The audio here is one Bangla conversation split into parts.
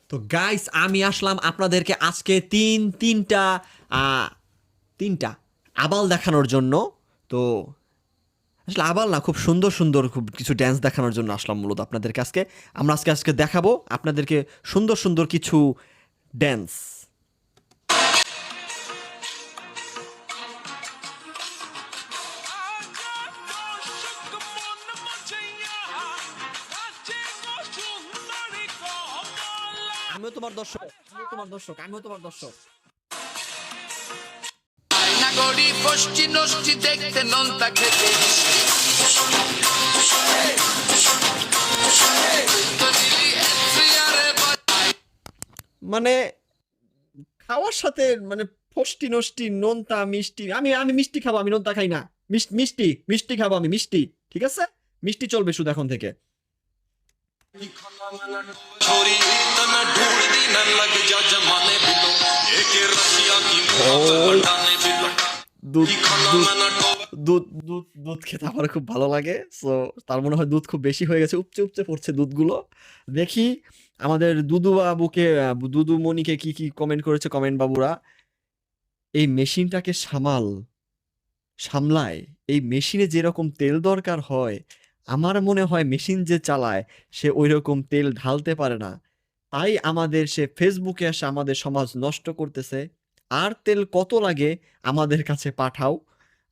তো গাইস আমি আসলাম আপনাদেরকে আজকে তিনটা আবাল দেখানোর জন্য। তো আসলে আবাল না, খুব সুন্দর সুন্দর খুব কিছু ড্যান্স দেখানোর জন্য আসলাম মূলত আপনাদেরকে আজকে। আমরা আজকে দেখাবো আপনাদেরকে সুন্দর সুন্দর কিছু ড্যান্স। আমিও তোমার দর্শক, আমিও তোমার দর্শক, আমিও তোমার দর্শক। নাগরি ফষ্টি নষ্টি দেখতে নোনতা খেতে মানে খাওয়ার সাথে মানে ফষ্টি নষ্টি নোনতা মিষ্টি, আমি আমি মিষ্টি খাবো, আমি নোনতা খাই না। মিষ্টি মিষ্টি খাবো আমি, মিষ্টি। ঠিক আছে, মিষ্টি চলবে শুধু এখন থেকে। छोरी तना ढूंढती न लग जा जमाने बिलो एक रसिया की हटाने बिलो দুধ দুধ দুধ দুধ দুধ খেতে আমার খুব ভালো লাগে। সো তার মনে হয় দুধ খুব বেশি হয়ে গেছে, উপচে উপচে পড়ছে দুধগুলো। দেখি আমাদের দুদু বাবুকে, দুদু মনিকে কি কি কমেন্ট করেছে কমেন্ট বাবুরা। এই মেশিনটাকে সামলায়, এই মেশিনে যেরকম তেল দরকার হয়, আমার মনে হয় মেশিন যে চালায় সে ওই রকম তেল ঢালতে পারে না। তাই আমাদের সে ফেসবুকে এসে আমাদের সমাজ নষ্ট করতেছে। আর তেল কত লাগে আমাদের কাছে পাঠাও,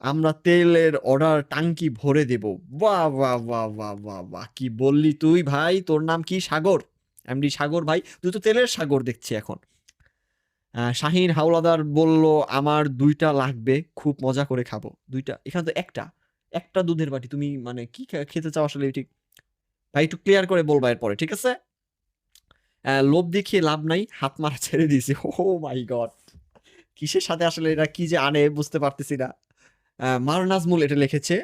আমরা তেলের অর্ডার টাঙ্কি ভরে দেব। বাহ বাহ বাহ বাহ বাহ বাহ, কি বললি তুই ভাই? তোর নাম কি? সাগর, এমডি সাগর ভাই, তুই তো তেলের সাগর দেখছি এখন। শাহিন হাওলাদার বলল আমার 2টা লাগবে, খুব মজা করে খাবো। 2টা? এখানে তো একটা একটা দুধের বাটি। তুমি মানে কি খেতে চাও আসলে? ঠিক ভাই একটু ক্লিয়ার করে বলবা এরপরে, ঠিক আছে? লোভ দেখিয়ে লাভ নাই, হাত মারা ছেড়ে দিয়েছি। ও মাই গড, কিসের সাথে আসলে এরা কি যে আনে বুঝতে পারতেছি না। মার নাজমুল এটা লিখেছে।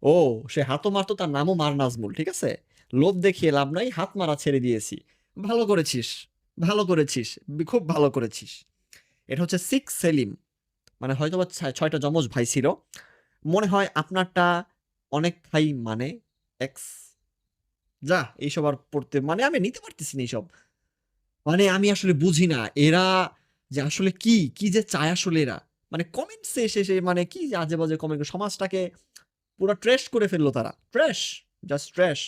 ও, সে হাতও মারতো, তার নামও মার নাজমুল। ঠিক আছে, লোভ দেখিয়ে লাভ নাই, হাত মারা ছেড়ে দিয়েছি। ভালো করেছিস, ভালো করেছিস, খুব ভালো করেছিস। এটা হচ্ছে 6 সেলিম, মানে হয়তো বা 6টা যমজ ভাই ছিল। মনে হয় আপনারটা অনেক ভাই মানে এক্স। যা, এইসব আর পড়তে মানে আমি নিতে পারতেছি না এইসব। মানে আমি আসলে বুঝি না এরা যে আসলে কি কি যে চায় আসলে এরা। মানে কমেন্টসে এসে এসে মানে কি যে আজে বাজে কমেন্ট, সমাজটাকে পুরো ট্রেশ করে ফেললো তারা। ট্রেশ, জাস্ট ট্রেশ।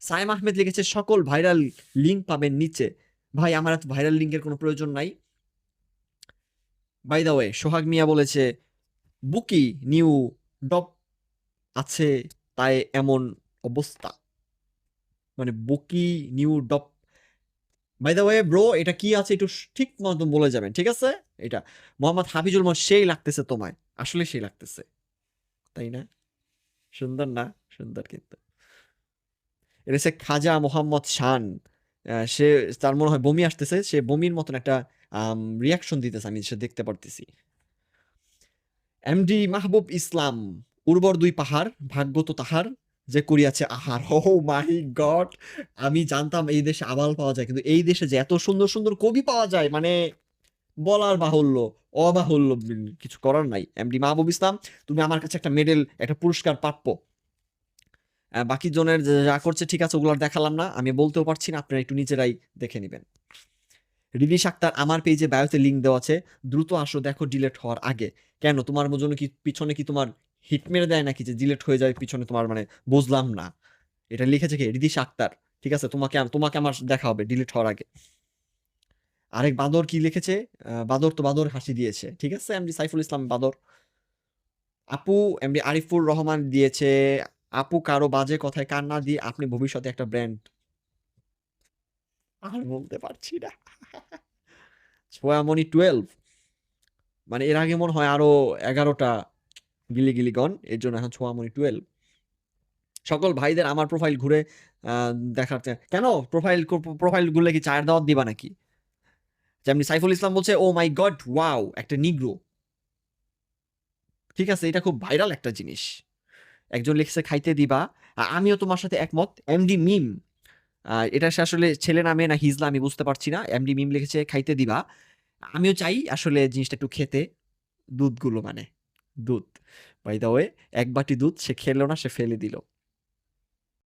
সাইম আহমেদ লিখেছে সকল ভাইরাল লিঙ্ক পাবেন নিচে। ভাই আমার এত ভাইরাল লিঙ্কের কোনো প্রয়োজন নাই। বাই দা ওয়ে, সোহাগ মিয়া বলেছে বুকি নিউ ডপ আছে তাই এমন অবস্থা। মানে বুকি নিউ ডপ, বাই দা ওয়ে ব্রো, এটা কি আছে একটু ঠিক মতো বলে যাবেন, ঠিক আছে? এটা মোহাম্মদ হাফিজুল মোহাম্মদ, সেই লাগতেছে তোমায়, আসলে সেই লাগতেছে, তাই না? সুন্দর না? সুন্দর কিন্তু। এটা হচ্ছে খাজা মোহাম্মদ শান। সে, তার মনে হয় বমি আসতেছে, সে বমির মতন একটা রিয়াকশন দিতেছে, আমি সে দেখতে পারতেছি। এমডি মাহবুব ইসলাম, উর্বর 2 পাহাড়, ভাগ্য তো তাহার যে করিয়াছে আহার। ও মাই গড, আমি জানতাম এই দেশে আবাল পাওয়া যায়, কিন্তু এই দেশে যে এত সুন্দর সুন্দর কবি পাওয়া যায় মানে বলার বাহুল্য, অবাহুল্য, কিছু করার নাই। এমডি মাহবুব ইসলাম, তুমি আমার কাছে একটা মেডেল, একটা পুরস্কার প্রাপ্য। বাকি জনের যা করছে ঠিক আছে, ওগুলো আর দেখালাম না, আমি বলতেও পারছি না, আপনারা একটু নিজেরাই দেখে নেবেন। রিদিশ আক্তার, আমার পেজে বায়োতে লিঙ্ক দেওয়া আছে, দ্রুত আসো দেখো ডিলেট হওয়ার আগে। কেন, তোমার জন্য কি পিছনে কি তোমার হিট মেরে দেয় নাকি যে ডিলেট হয়ে যায় পিছনে তোমার? মানে বুঝলাম না। এটা লিখেছে কি? রিদিশ আক্তার। ঠিক আছে, তোমাকে তোমাকে আমার দেখা হবে ডিলিট হওয়ার আগে। আরেক বাদর কি লিখেছে? বাদর তো বাদর হাসি দিয়েছে, ঠিক আছে। এমডি সাইফুল ইসলাম বাদর। আপু, এমডি আরিফুর রহমান দিয়েছে আপু কারো বাজে কথায় কান্না দিয়ে আপনি ভবিষ্যতে একটা ব্র্যান্ড। আর বলতে পারছি না। ছোয়ামণি 12, মানে এর আগে মনে হয় আরো 11টা গিলি গিলি গন, এর জন্য এখন ছোয়ামণি 12। সকল ভাইদের আমার প্রোফাইল ঘুরে দেখাতে কেন? প্রোফাইল ঘুরলে কি চায়ের দাওয়াত দিবা নাকি? যেমনি সাইফুল ইসলাম বলছে ও মাই গড ওয়াও, একটা নিগ্রো। ঠিক আছে, এটা খুব ভাইরাল একটা জিনিস। একজন লিখছে খাইতে দিবা। আমিও তোমার সাথে একমত। এমডি মিম, এটা সে আসলে ছেলে নামে না হিজলা আমি বুঝতে পারছি না। এমডি মিম লিখেছে খাইতে দিবা। আমিও চাই আসলে জিনিসটা একটু খেতে, দুধগুলো মানে দুধ। বাই দা ওয়ে, 1 বাটি দুধ সে খেলো না, সে ফেলে দিল।